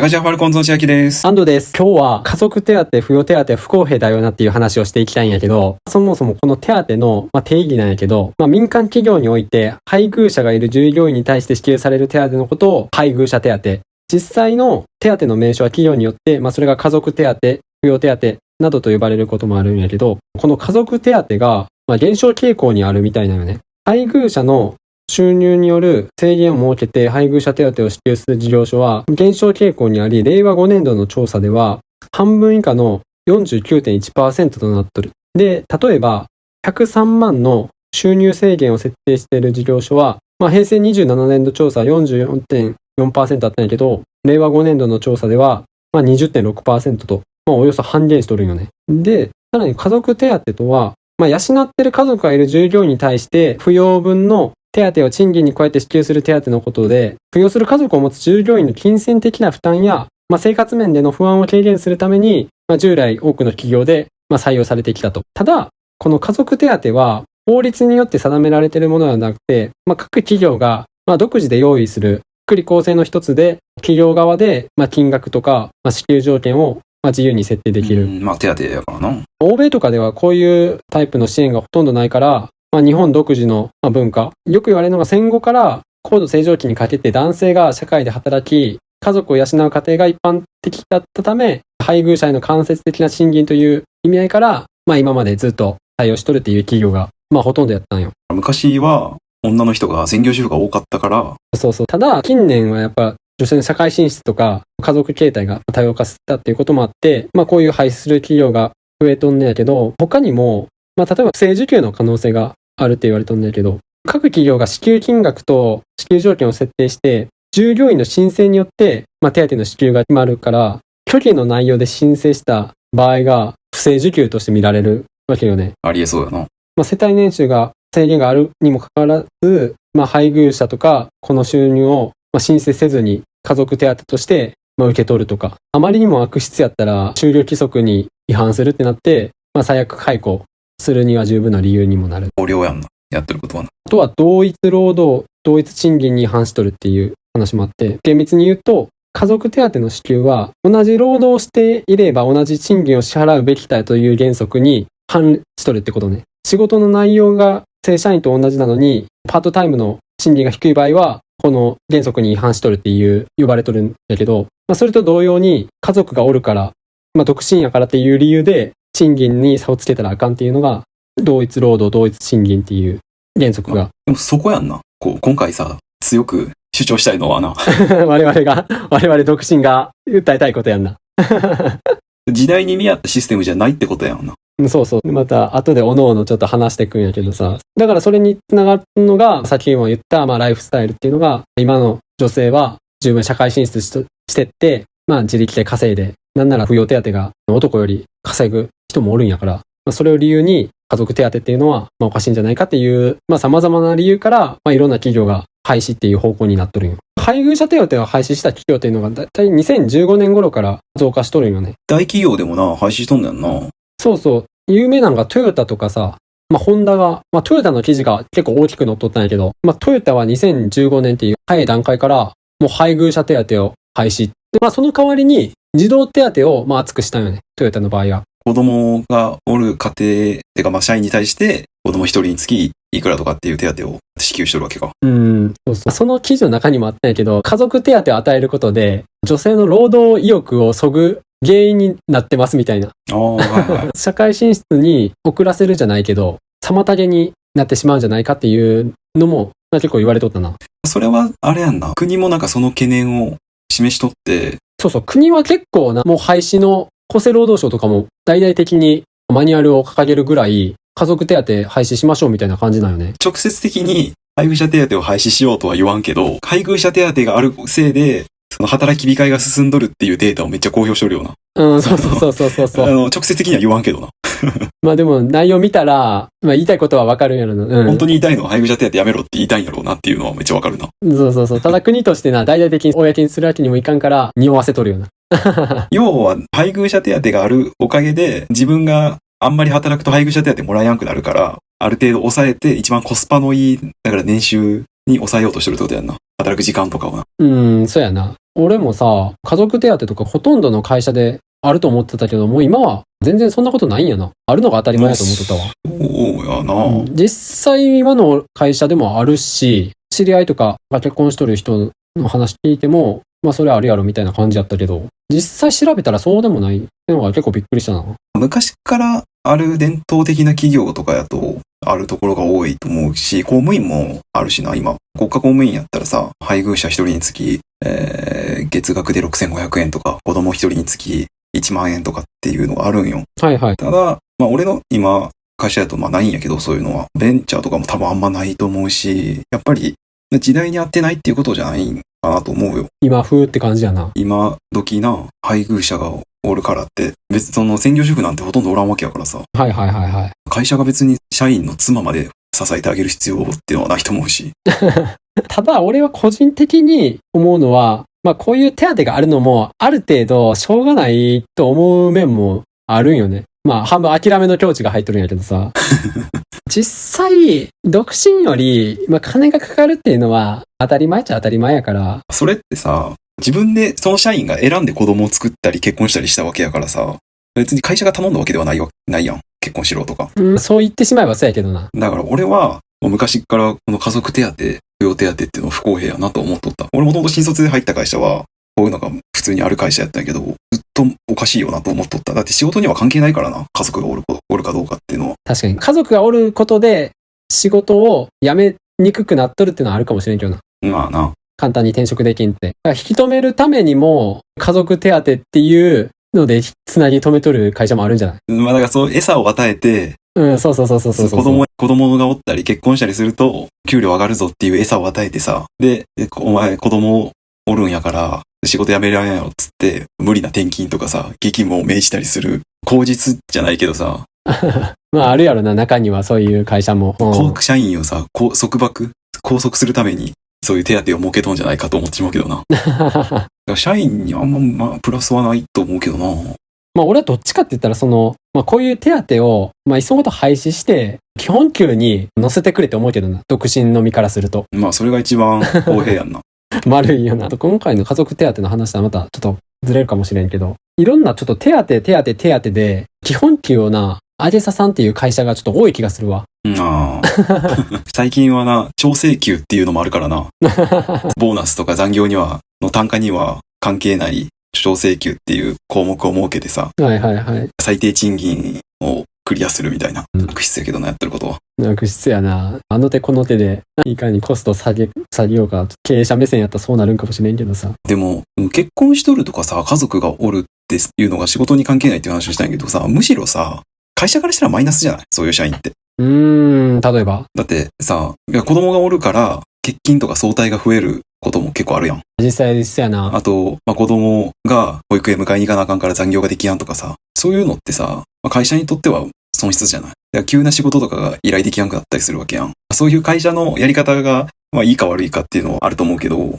中島ファルコンズの千秋です。安藤です。今日は家族手当、扶養手当は不公平だよなっていう話をしていきたいんやけど、そもそもこの手当の、定義なんやけど、民間企業において配偶者がいる従業員に対して支給される手当のことを配偶者手当。実際の手当の名称は企業によって、それが家族手当、扶養手当などと呼ばれることもあるんやけど、この家族手当が、減少傾向にあるみたいなのね。配偶者の収入による制限を設けて配偶者手当を支給する事業所は減少傾向にあり、令和5年度の調査では半分以下の 49.1% となっとる。で、例えば103万の収入制限を設定している事業所は、平成27年度調査は 44.4% あったんやけど、令和5年度の調査では、20.6% と、およそ半減しとるんよね。で、さらに家族手当とは、養ってる家族がいる従業員に対して扶養分の手当を賃金に加えて支給する手当のことで、扶養する家族を持つ従業員の金銭的な負担や、生活面での不安を軽減するために、従来多くの企業で、採用されてきたと。ただ、この家族手当は法律によって定められているものではなくて、各企業が、独自で用意する福利厚生の一つで、企業側で、金額とか、支給条件を自由に設定できる。手当やからな。欧米とかではこういうタイプの支援がほとんどないから、日本独自の文化。よく言われるのが戦後から高度成長期にかけて男性が社会で働き、家族を養う家庭が一般的だったため、配偶者への間接的な賃金という意味合いから、今までずっと対応しとるっていう企業が、ほとんどやったんよ。昔は女の人が専業主婦が多かったから。そう。ただ、近年はやっぱ女性の社会進出とか家族形態が多様化したっていうこともあって、こういう廃止する企業が増えとんねやけど、他にも、例えば不正受給の可能性があるって言われとんねんけど、各企業が支給金額と支給条件を設定して、従業員の申請によって、手当の支給が決まるから、虚偽の内容で申請した場合が不正受給として見られるわけよね。ありえそうだな。世帯年収が制限があるにもかかわらず、配偶者とかこの収入を申請せずに家族手当として受け取るとか、あまりにも悪質やったら就業規則に違反するってなって、最悪解雇するには十分な理由にもなる。横領やんな。やってることはな。あとは同一労働、同一賃金に違反しとるっていう話もあって、厳密に言うと、家族手当の支給は同じ労働をしていれば同じ賃金を支払うべきだという原則に反しとるってことね。仕事の内容が正社員と同じなのに、パートタイムの賃金が低い場合は、この原則に違反しとるっていう呼ばれとるんだけど、それと同様に家族がおるから、独身やからっていう理由で賃金に差をつけたらあかんっていうのが、同一労働同一賃金っていう原則が。でもそこやんな。今回さ、強く主張したいのはな。我々独身が訴えたいことやんな。時代に見合ったシステムじゃないってことやんな。そう。また後でおのおのちょっと話していくんやけどさ。だからそれにつながるのが、さっきも言ったライフスタイルっていうのが、今の女性は十分社会進出してって、自力で稼いで、なんなら扶養手当が男より稼ぐ人もおるんやから、それを理由に家族手当っていうのはおかしいんじゃないかっていう、様々な理由から、いろんな企業が廃止っていう方向になっとるんよ。配偶者手当を廃止した企業っていうのがだいたい2015年頃から増加しとるんよね。大企業でもな、廃止しとんだよな。そう。有名なのがトヨタとかさ、ホンダが、トヨタの記事が結構大きく載っとったんやけど、トヨタは2015年っていう早い段階から、もう配偶者手当を廃止。で、その代わりに、児童手当を厚くしたんよね。トヨタの場合は。子供がおる家庭、てか社員に対して、子供一人につきいくらとかっていう手当を支給しとるわけか。そう。その記事の中にもあったんやけど、家族手当を与えることで、女性の労働意欲を削ぐ原因になってますみたいな。社会進出に遅らせるじゃないけど、妨げになってしまうんじゃないかっていうのも、結構言われとったな。それは、あれやんな。国もその懸念を示しとって。そう。国は結構もう廃止の厚生労働省とかも大々的にマニュアルを掲げるぐらい、家族手当廃止しましょうみたいな感じなんよね。直接的に配偶者手当を廃止しようとは言わんけど、配偶者手当があるせいで、その働き控えが進んどるっていうデータをめっちゃ公表しとるよな。そう。直接的には言わんけどな。でも内容見たら、言いたいことはわかるんやろな。本当に言いたいのは配偶者手当やめろって言いたいんやろうなっていうのはめっちゃわかるな。そう。ただ国として大々的に公にするわけにもいかんから、匂わせとるよな。要は、配偶者手当があるおかげで、自分があんまり働くと配偶者手当もらえなくなるから、ある程度抑えて一番コスパのいい、だから年収に抑えようとしてるってことやんな。働く時間とかはな。そうやな。俺もさ、家族手当とかほとんどの会社であると思ってたけど、もう今は全然そんなことないんやな。あるのが当たり前だと思ってたわ。そうやな、実際今の会社でもあるし、知り合いとかが結婚しとる人の話聞いても、まあそれあるやろみたいな感じやったけど、実際調べたらそうでもないってのが結構びっくりしたな。昔からある伝統的な企業とかやと、あるところが多いと思うし、公務員もあるしな、今。国家公務員やったらさ、配偶者一人につき、月額で6500円とか、子供一人につき1万円とかっていうのがあるんよ。はいはい。ただ、まあ俺の今、会社だとまあないんやけど、そういうのは。ベンチャーとかも多分あんまないと思うし、やっぱり時代に合ってないっていうことじゃないんかなと思うよ。今風って感じやな。今時な、配偶者がおるからって、別にその専業主婦なんてほとんどおらんわけやからさ。はいはいはいはい。会社が別に社員の妻まで支えてあげる必要っていうのはないと思うし。ただ俺は個人的に思うのは、まあこういう手当があるのもある程度しょうがないと思う面もあるんよね。まあ半分諦めの境地が入っとるんやけどさ。実際、独身より、まあ金がかかるっていうのは当たり前っちゃ当たり前やから。それってさ、自分でその社員が選んで子供を作ったり結婚したりしたわけやからさ、別に会社が頼んだわけではないやん。結婚しろとか。そう言ってしまえばそうやけどな。だから俺は、もう昔からこの家族手当、扶養手当っていうのは不公平やなと思っとった。俺もともと新卒で入った会社は、こういうのが普通にある会社やったんやけど、ずっとおかしいよなと思っとった。だって仕事には関係ないからな。家族がおるかどうかっていうのは。確かに。家族がおることで仕事を辞めにくくなっとるっていうのはあるかもしれんけどな。まあな。簡単に転職できんって。だから引き止めるためにも、家族手当っていうのでつなぎ止めとる会社もあるんじゃない？まあだからそう餌を与えて、そうそう。子供がおったり結婚したりすると、給料上がるぞっていう餌を与えてさ、で、お前子供おるんやから、仕事辞められんやろっつって、無理な転勤とかさ、激務を命じたりする、口実じゃないけどさ、まああるやろな、中にはそういう会社も。社員をさ、拘束するために、そういう手当を設けとんじゃないかと思ってしまうけどな。だから社員にあんま、プラスはないと思うけどな。まあ俺はどっちかって言ったらまあこういう手当を、まあいっそのこと廃止して、基本給に乗せてくれって思うけどな。独身の身からすると。まあそれが一番公平やんな。丸いよな。今回の家族手当の話はまたちょっとずれるかもしれんけど、いろんなちょっと手当で、基本給を上げささんっていう会社がちょっと多い気がするわ。最近はな、調整給っていうのもあるからな。ボーナスとか残業の単価には関係ない調整給っていう項目を設けてさ。はい。最低賃金をクリアするみたいな。悪質やけどな、やってることは。悪質やな。あの手この手で、いかにコスト下げようか。経営者目線やったらそうなるんかもしれんけどさ。でも、結婚しとるとかさ、家族がおるっていうのが仕事に関係ないっていう話をしたんやけどさ、むしろさ、会社からしたらマイナスじゃない？そういう社員って。例えば？だってさ、子供がおるから、欠勤とか早退が増えることも結構あるやん。実際やな。あと、子供が保育園迎えに行かなあかんから残業ができやんとかさ、そういうのってさ、会社にとっては損失じゃない。だから急な仕事とかが依頼できやんくなったりするわけやん。そういう会社のやり方が、いいか悪いかっていうのはあると思うけど、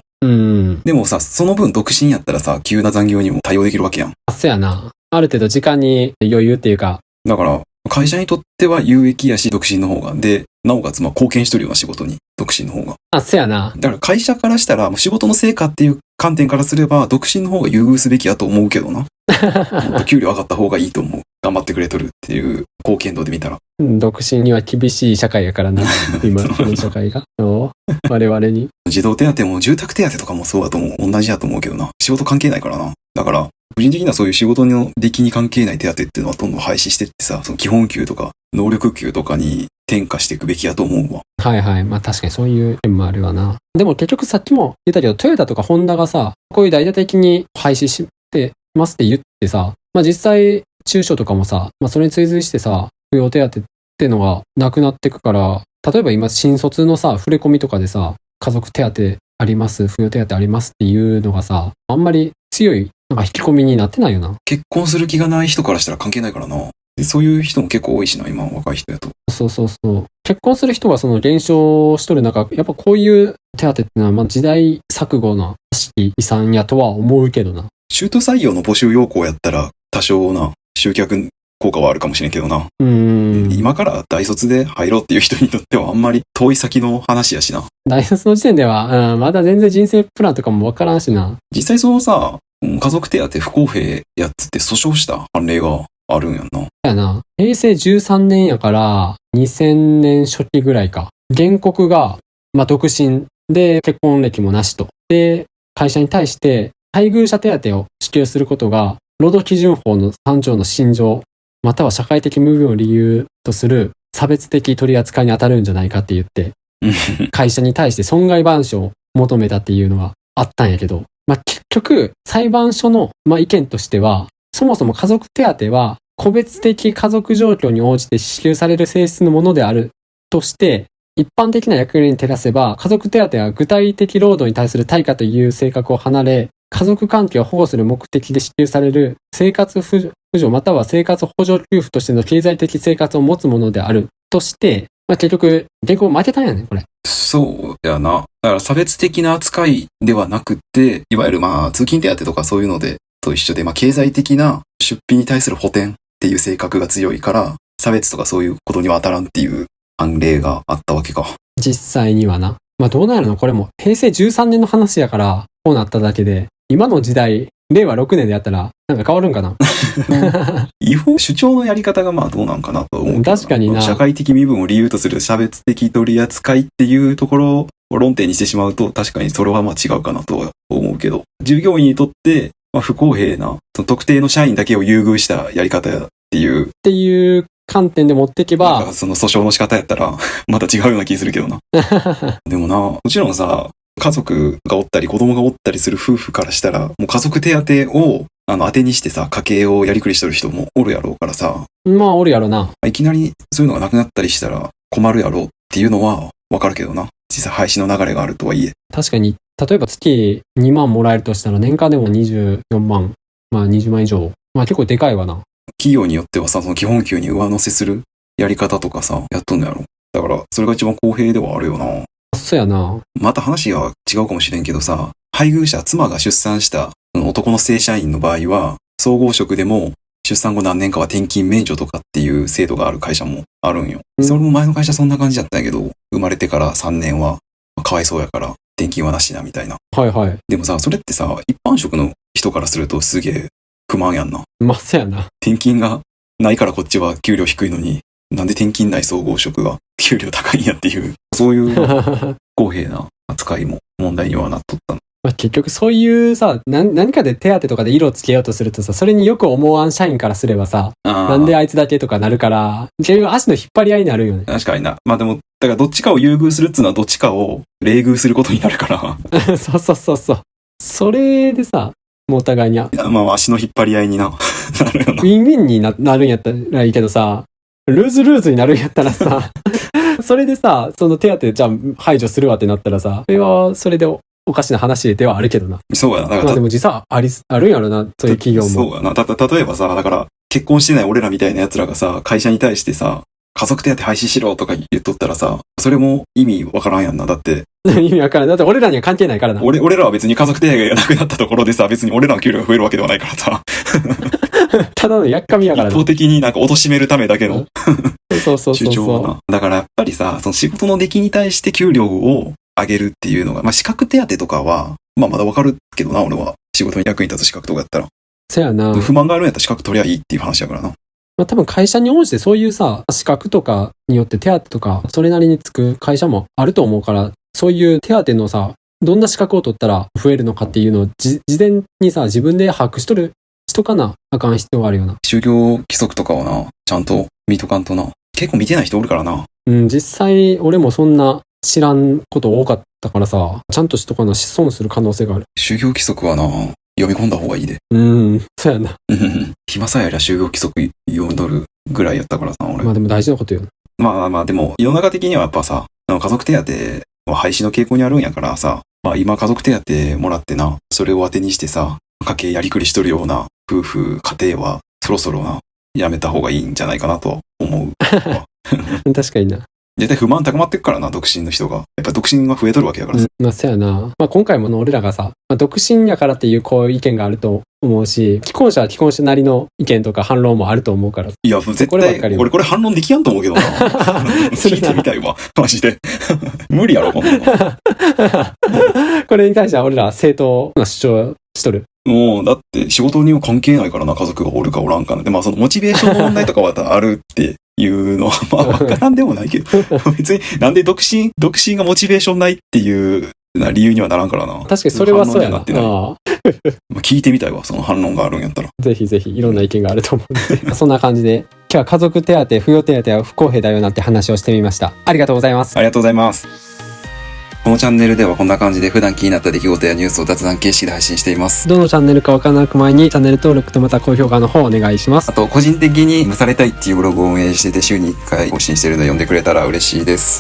でもさ、その分独身やったらさ、急な残業にも対応できるわけやん。そうやな。ある程度時間に余裕っていうか。だから、会社にとっては有益やし、独身の方が。で、なおかつ貢献しとるような仕事に、独身の方が。そうやな。だから会社からしたら、仕事の成果っていう観点からすれば、独身の方が優遇すべきやと思うけどな。もっと給料上がった方がいいと思う。頑張ってくれとるっていう貢献度で見たら。独身には厳しい社会やからな。今、この社会が。我々に。児童手当も住宅手当とかもそうだと思う。同じやと思うけどな。仕事関係ないからな。だから、個人的にはそういう仕事の出来に関係ない手当っていうのはどんどん廃止してってさ、その基本給とか能力給とかに転嫁していくべきやと思うわ。はい。まあ確かにそういう点もあるわな。でも結局さっきも言ったけど、トヨタとかホンダがさ、こういう大々的に廃止してますって言ってさ、実際中小とかもさ、それに追随してさ、扶養手当ってのがなくなってくから、例えば今新卒のさ、触れ込みとかでさ、家族手当あります、扶養手当ありますっていうのがさ、あんまり強い引き込みになってないよな。結婚する気がない人からしたら関係ないからな。でそういう人も結構多いしな、今若い人やと。そう。結婚する人がその減少しとる中、やっぱこういう手当ってのは時代錯誤な式遺産やとは思うけどな。中途採用の募集要項やったら多少な、集客効果はあるかもしれんけどな。今今から大卒で入ろうっていう人にとってはあんまり遠い先の話やしな。大卒の時点では、まだ全然人生プランとかもわからんしな。実際そのさ、家族手当不公平やっつって訴訟した判例があるんやんな。やな。平成13年やから、2000年初期ぐらいか。原告が、独身で結婚歴もなしと。で、会社に対して配偶者手当を支給することが、労働基準法の3条の信条、または社会的無分を理由とする差別的取り扱いに当たるんじゃないかって言って、会社に対して損害賠償を求めたっていうのがあったんやけど、結局、裁判所の、意見としては、そもそも家族手当は、個別的家族状況に応じて支給される性質のものであるとして、一般的な役割に照らせば、家族手当は具体的労働に対する対価という性格を離れ、家族関係を保護する目的で支給される生活扶助または生活補助給付としての経済的生活を持つものであるとして、結局、原告負けたんやね、これ。そうやな。だから差別的な扱いではなくて、いわゆる通勤手当とかそういうのでと一緒で、経済的な出費に対する補填っていう性格が強いから、差別とかそういうことには当たらんっていう判例があったわけか。実際にはな。どうなるのこれも平成13年の話やから、こうなっただけで、今の時代、令和6年でやったら、なんか変わるんかな違法主張のやり方がどうなんかなと思うけどな。確かにな。社会的身分を理由とする差別的取り扱いっていうところを論点にしてしまうと、確かにそれは違うかなとは思うけど、従業員にとって、不公平な、特定の社員だけを優遇したやり方っていう観点で持っていけば、その訴訟の仕方やったら、また違うような気するけどな。でもな、もちろんさ、家族がおったり子供がおったりする夫婦からしたら、もう家族手当を当てにしてさ、家計をやりくりしてる人もおるやろうからさ。おるやろな。いきなりそういうのがなくなったりしたら困るやろうっていうのはわかるけどな。実際廃止の流れがあるとはいえ。確かに、例えば月2万もらえるとしたら年間でも24万、20万以上。結構でかいわな。企業によってはさ、その基本給に上乗せするやり方とかさ、やっとんのやろ。だから、それが一番公平ではあるよな。そうやな。また話が違うかもしれんけどさ、配偶者、妻が出産した男の正社員の場合は、総合職でも出産後何年かは転勤免除とかっていう制度がある会社もあるんよ。それも前の会社そんな感じだったんやけど、生まれてから3年はかわいそうやから転勤はなしなみたいな。はいはい。でもさ、それってさ、一般職の人からするとすげえ不満やんな。そうやな。転勤がないからこっちは給料低いのに、なんで転勤ない総合職が給料高いんやっていう、そういう公平な扱いも問題にはなっとったの。結局そういうさ、何かで手当とかで色をつけようとするとさ、それによく思わん社員からすればさ、なんであいつだけとかなるから、結局足の引っ張り合いになるよね。確かにな。でも、だからどっちかを優遇するっつうのはどっちかを冷遇することになるから。そう。それでさ、もうお互いに。足の引っ張り合いになるよな。ウィンウィンになるんやったらいいけどさ、ルーズになるんやったらさ、それでさ、その手当じゃあ排除するわってなったらさ、それはそれでおかしな話ではあるけどな。そうやな。だからでも実はあるんやろな、そういう企業も。そうやな。例えばさ、だから結婚してない俺らみたいな奴らがさ、会社に対してさ、家族手当廃止しろとか言っとったらさ、それも意味わからんやんな。だって。意味わからん。だって俺らには関係ないからな。俺らは別に家族手当がなくなったところでさ、別に俺らの給料が増えるわけではないからさ。ただのやっかみやからな。一方的に貶めるためだけのそう主張はな。だからやっぱりさ、その仕事の出来に対して給料を上げるっていうのが、資格手当とかは、まだわかるけどな、俺は。仕事に役に立つ資格とかやったら。そやな。不満があるんやったら資格取りゃいいっていう話やからな。多分会社に応じてそういうさ、資格とかによって手当とか、それなりにつく会社もあると思うから、そういう手当のさ、どんな資格を取ったら増えるのかっていうのを事前にさ、自分で把握しとかなあかん必要があるよな。就業規則とかはな、ちゃんと見とかんとな。結構見てない人おるからな。実際俺もそんな知らんこと多かったからさ、ちゃんとしとかな損する可能性がある。就業規則はな、読み込んだ方がいいで。そうやな。暇さえありゃ就業規則読んどるぐらいやったからさ、俺。でも大事なことよ。でも、世の中的にはやっぱさ、家族手当は廃止の傾向にあるんやからさ、今家族手当もらってな、それを当てにしてさ、家計やりくりしとるような夫婦、家庭は、そろそろな、やめた方がいいんじゃないかなと思う。確かにな。絶対不満高まってくからな、独身の人が。やっぱ独身が増えとるわけやからさ。まあ、そうやな。まあ、今回も俺らがさ、まあ、独身やからっていうこういう意見があると思うし、既婚者は既婚者なりの意見とか反論もあると思うから。いや、絶対、俺これ反論できやんと思うけどな。聞いてみたいわ。マジで。無理やろ、こんなの。これに対しては俺ら正当な主張しとる。もう、だって仕事には関係ないからな、家族がおるかおらんかな。で、まあそのモチベーションの問題とかはあるっていうのは、まあわからんでもないけど、別になんで独身がモチベーションないっていう理由にはならんからな。確かにそれはそうやな。聞いてみたいわ、その反論があるんやったら。ぜひぜひいろんな意見があると思うんで。そんな感じで、今日は家族手当、扶養手当は不公平だよなって話をしてみました。ありがとうございます。ありがとうございます。このチャンネルではこんな感じで普段気になった出来事やニュースを雑談形式で配信しています。どのチャンネルかわからなく前にチャンネル登録とまた高評価の方お願いします。あと個人的に蒸されたいっていうブログを運営してて週に1回更新してるので読んでくれたら嬉しいです。